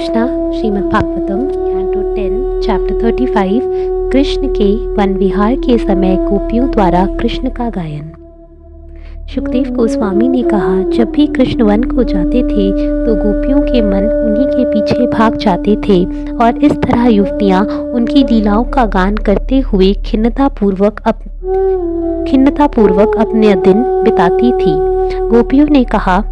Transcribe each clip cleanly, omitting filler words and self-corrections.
Krishna Shrimad Bhagavatam canto 10 chapter 35 Krishna के one विहार के समय गोपियों द्वारा कृष्ण का गायन। सुखदेव गोस्वामी ने कहा, जब भी कृष्ण वन को जाते थे तो गोपियों के मन उन्हीं के पीछे भाग जाते थे और इस तरह युवतियां उनकी लीलाओं का गान करते हुए खिन्नतापूर्वक अपने दिन बिताती थी। गोपियों ने कहा,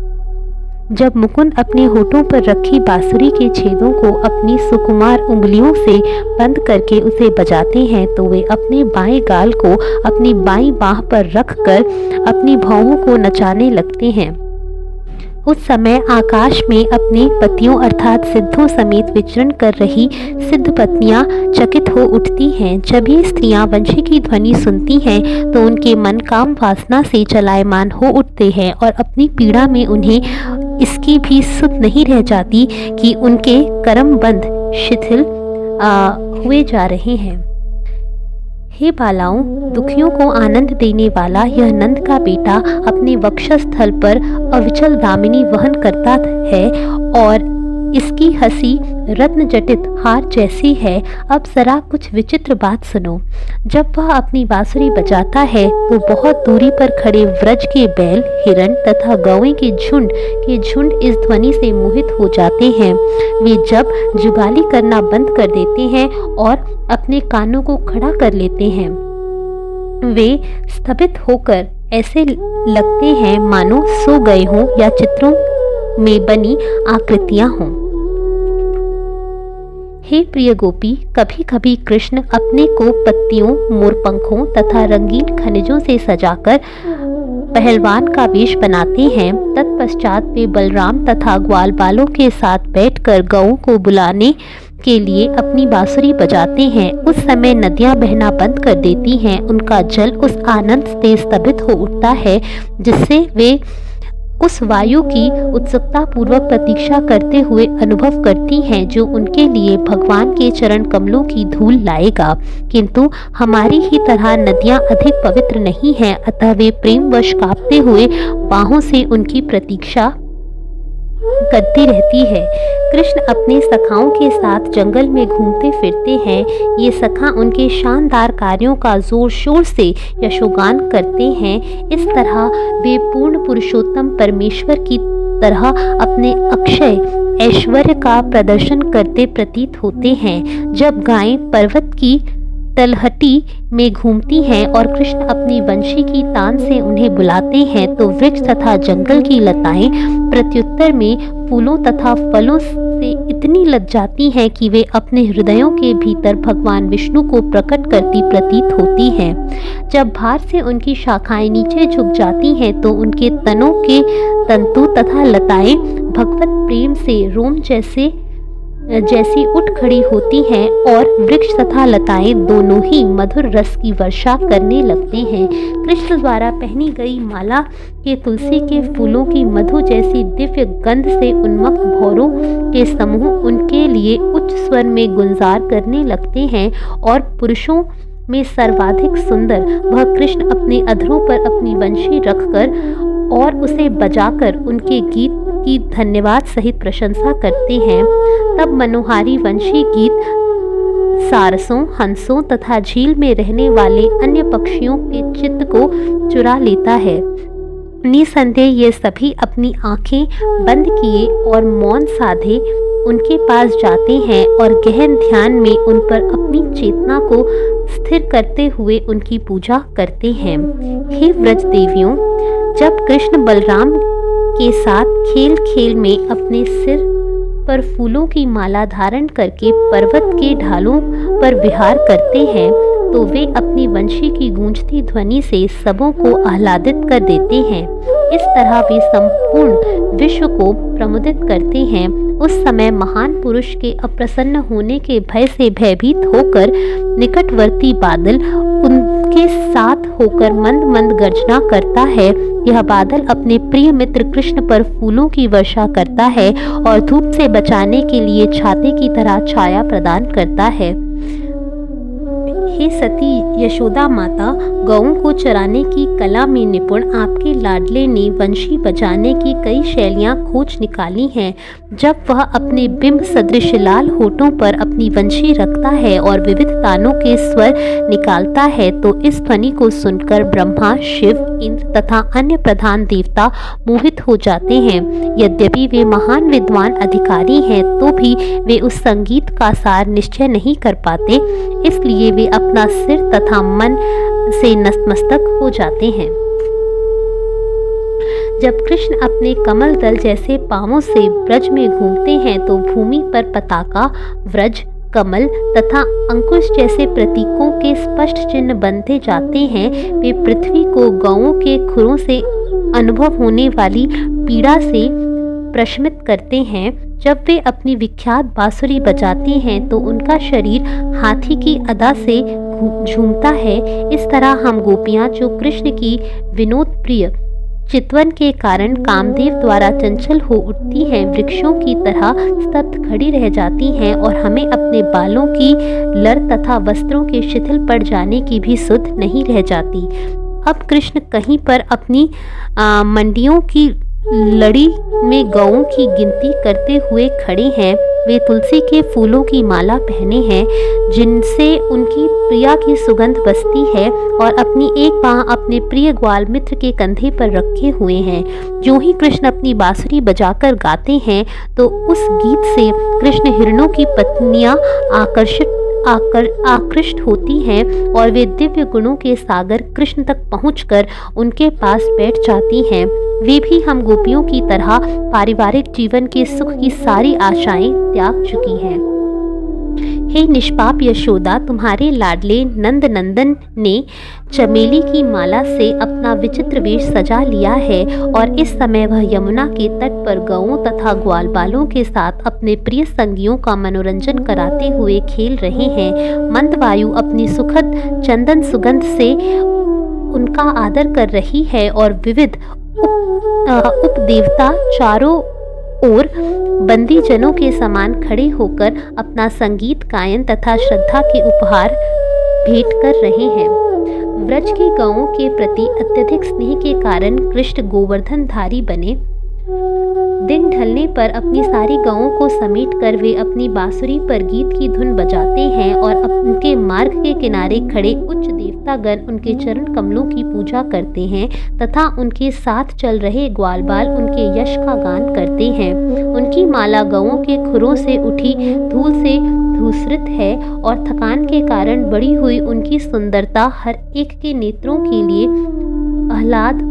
जब मुकुंद अपने होठों पर रखी बांसुरी के छेदों को अपनी सुकुमार उंगलियों से बंद करके उसे बजाते हैं तो वे अपने बाएं गाल को अपनी बाईं बाह पर रखकर अपनी भौहों को नचाने लगते हैं। उस समय आकाश में अपने पतियों अर्थात सिद्धों समेत विचरण कर रही सिद्ध पत्नियां चकित हो उठती हैं। जब ये स्त्रियां वंशी की ध्वनि सुनती हैं तो उनके मन काम वासना से चलायमान हो उठते हैं और अपनी पीड़ा में उन्हें इसकी भी सुध नहीं रह जाती कि उनके कर्म बंध शिथिल हुए जा रहे हैं। हे बालाओं, दुखियों को आनंद देने वाला यह नंद का बेटा अपने वक्षस्थल पर अविचल दामिनी वहन करता है और इसकी हंसी रत्न जटित हार जैसी है। अब जरा कुछ विचित्र बात सुनो। जब वह अपनी बांसुरी बजाता है तो बहुत दूरी पर खड़े व्रज के बैल, हिरण तथा गौएं के झुंड इस ध्वनि से मोहित हो जाते हैं। वे जब जुगाली करना बंद कर देते हैं और अपने कानों को खड़ा कर लेते हैं, वे स्तब्ध होकर ऐसे लगते हैं मानो सो गए हों या चित्रों में बनी आकृतियां हों। हे प्रिय गोपी, कभी कभी कृष्ण अपने को पत्तियों, मोरपंखों तथा रंगीन खनिजों से सजाकर पहलवान का वेश बनाते हैं। तत्पश्चात वे बलराम तथा ग्वाल बालों के साथ बैठकर गौओं को बुलाने के लिए अपनी बांसुरी बजाते हैं। उस समय नदियां बहना बंद कर देती हैं। उनका जल उस आनंद से स्तब्ध हो उठता है जिससे वे उस वायु की उत्सुकता पूर्वक प्रतीक्षा करते हुए अनुभव करती हैं जो उनके लिए भगवान के चरण कमलों की धूल लाएगा। किंतु हमारी ही तरह नदियां अधिक पवित्र नहीं हैं, अतः वे प्रेमवश कांपते हुए बाहों से उनकी प्रतीक्षा करती रहती है। कृष्ण अपने सखाओं के साथ जंगल में घूमते फिरते हैं। ये सखा उनके शानदार कार्यों का जोर शोर से यशोगान करते हैं। इस तरह वे पूर्ण पुरुषोत्तम परमेश्वर की तरह अपने अक्षय ऐश्वर्य का प्रदर्शन करते प्रतीत होते हैं। जब गायें पर्वत की तलहटी में घूमती हैं और कृष्ण अपनी वंशी की तान से उन्हें बुलाते हैं तो वृक्ष तथा जंगल की लताएं प्रत्युत्तर में फूलों तथा फलों से इतनी लद जाती हैं कि वे अपने हृदयों के भीतर भगवान विष्णु को प्रकट करती प्रतीत होती हैं। जब भार से उनकी शाखाएं नीचे झुक जाती हैं तो उनके तनों के तंतु तथा लताएं भगवत प्रेम से रोम जैसी उठ खड़ी होती हैं और वृक्ष तथा लताएं दोनों ही मधुर रस की वर्षा करने लगते हैं। कृष्ण द्वारा पहनी गई माला के तुलसी के फूलों की मधु जैसी दिव्य गंध से उन्मत्त भौरों के समूह उनके लिए उच्च स्वर में गुंजार करने लगते हैं और पुरुषों में सर्वाधिक सुंदर वह कृष्ण अपने अधरों पर अपनी वंशी रखकर और उसे बजाकर उनके गीत की धन्यवाद सहित प्रशंसा करते हैं। तब मनोहारी वंशी गीत सारसों, हंसों तथा झील में रहने वाले अन्य पक्षियों के चित्त को चुरा लेता है। निसंदेह ये सभी अपनी आंखें बंद किए और मौन साधे उनके पास जाते हैं और गहन ध्यान में उन पर अपनी चेतना को स्थिर करते हुए उनकी पूजा करते हैं। हे व्रज देवियों, जब कृष्ण बलराम के साथ खेल खेल में अपने सिर पर फूलों की माला धारण करके पर्वत के ढालों पर विहार करते हैं तो वे अपनी वंशी की गूंजती ध्वनि से सबों को आह्लादित कर देते हैं। इस तरह वे संपूर्ण विश्व को प्रमुदित करते हैं। उस समय महान पुरुष के अप्रसन्न होने के भय से भयभीत होकर निकटवर्ती बादल उनके साथ होकर मंद मंद गर्जना करता है। यह बादल अपने प्रिय मित्र कृष्ण पर फूलों की वर्षा करता है और धूप से बचाने के लिए छाते की तरह छाया प्रदान करता है। हे सती यशोदा माता, गौओं को चराने की कला में निपुण आपके लाडले ने वंशी बजाने की कई शैलियां खोज निकाली हैं। जब वह अपने बिंब सदृश लाल होठों पर अपनी वंशी रखता है और विविध तानों के स्वर निकालता है तो इस ध्वनि को सुनकर ब्रह्मा, शिव, इंद्र तथा अन्य प्रधान देवता मोहित हो जाते हैं। यद्यपि वे महान विद्वान अधिकारी हैं तो भी वे उस संगीत का सार निश्चय नहीं कर पाते, इसलिए वे अपना सिर तथा मन से नतमस्तक हो जाते हैं। जब कृष्ण अपने कमल दल जैसे पांवों से ब्रज में घूमते हैं तो भूमि पर पताका, व्रज, कमल तथा अंकुश जैसे प्रतीकों के स्पष्ट चिन्ह बनते जाते हैं। वे पृथ्वी को गौओं के खुरों से अनुभव होने वाली पीड़ा से प्रशमित करते हैं। जब वे अपनी विख्यात बांसुरी बजाते हैं तो उनका शरीर हाथी की अदा से झूमता है। इस तरह हम गोपियां जो कृष्ण की विनोद प्रिय चितवन के कारण कामदेव द्वारा चंचल हो उठती हैं, वृक्षों की तरह स्तब्ध खड़ी रह जाती हैं और हमें अपने बालों की लर तथा वस्त्रों के शिथिल पड़ जाने की भी सुध नहीं रह जाती। अब कृष्ण कहीं पर अपनी मंडियों की लड़ी में गौओं की गिनती करते हुए खड़े हैं। वे तुलसी के फूलों की माला पहने हैं जिनसे उनकी प्रिया की सुगंध बसती है और अपनी एक बाह अपने प्रिय ग्वाल मित्र के कंधे पर रखे हुए हैं। जो ही कृष्ण अपनी बांसुरी बजाकर गाते हैं तो उस गीत से कृष्ण हिरणों की पत्नियां आकृष्ट होती हैं और वे दिव्य गुणों के सागर कृष्ण तक पहुंचकर उनके पास बैठ जाती हैं। वे भी हम गोपियों की तरह पारिवारिक जीवन के सुख की सारी आशाएं त्याग चुकी हैं। हे निष्पाप यशोदा, तुम्हारे लाडले नंद नंदन ने चमेली की माला से अपना विचित्र वेश सजा लिया है और इस समय वह यमुना के तट पर गौओं तथा ग्वाल बालों के साथ अपने प्रिय संगियों का मनोरंजन कराते हुए खेल रहे हैं। मंद वायु अपनी सुखद चंदन सुगंध से उनका आदर कर रही है और विविध उपदेवता चारों और बंदी जनों के समान खड़े होकर अपना संगीत गायन तथा श्रद्धा के उपहार भेंट कर रहे हैं। व्रज की गौओं के प्रति अत्यधिक स्नेह के कारण कृष्ण गोवर्धनधारी बने। दिन ढलने पर अपनी सारी गौओं को समेटकर वे अपनी बांसुरी पर गीत की धुन बजाते हैं और उनके मार्ग के किनारे खड़े उच्च देवतागण उनके चरण कमलों की पूजा करते हैं तथा उनके साथ चल रहे ग्वालबाल उनके यश का गान करते हैं। उनकी माला गौओं के खुरों से उठी धूल से धूसरित है और थकान के कारण बढ़ी हुई उनकी सुंदरता हर एक के नेत्रों के लिए आह्लाद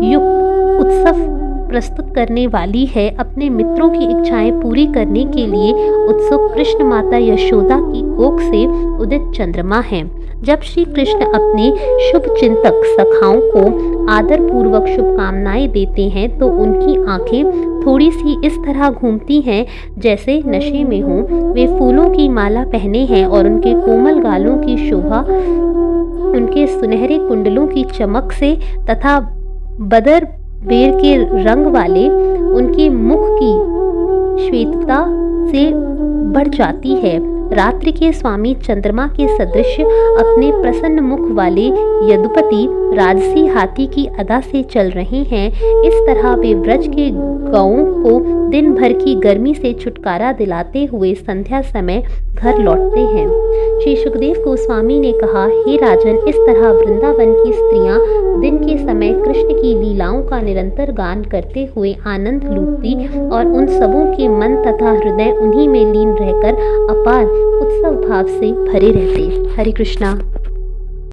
युक्त उत्सव प्रस्तुत करने वाली है। अपने मित्रों की इच्छाएं पूरी करने के लिए उत्सुक कृष्ण माता यशोदा की कोख से उदित चंद्रमा है। जब श्री कृष्ण अपने शुभ चिंतक सखाओं को आदर पूर्वक शुभकामनाएं देते हैं तो उनकी आंखें थोड़ी सी इस तरह घूमती हैं जैसे नशे में हों। वे फूलों की माला पहने हैं और उनके कोमल गालों की शोभा उनके सुनहरे कुंडलों की चमक से तथा बदर बेर के रंग वाले उनके मुख की श्वेतता से बढ़ जाती है। रात्रि के स्वामी चंद्रमा के सदृश अपने प्रसन्न मुख वाले यदुपति राजसी हाथी की अदा से चल रहे हैं। इस तरह वे व्रज के गौओं को दिन भर की गर्मी से छुटकारा दिलाते हुए संध्या समय घर लौटते हैं। श्री सुखदेव गोस्वामी ने कहा, हे राजन, इस तरह वृंदावन की स्त्रियां दिन के समय कृष्ण की लीलाओं का निरंतर गान करते हुए आनंद लूटती और उन सबों के मन तथा हृदय उन्हीं में लीन रहकर अपार उत्सव भाव से भरे रहते। हरे कृष्णा।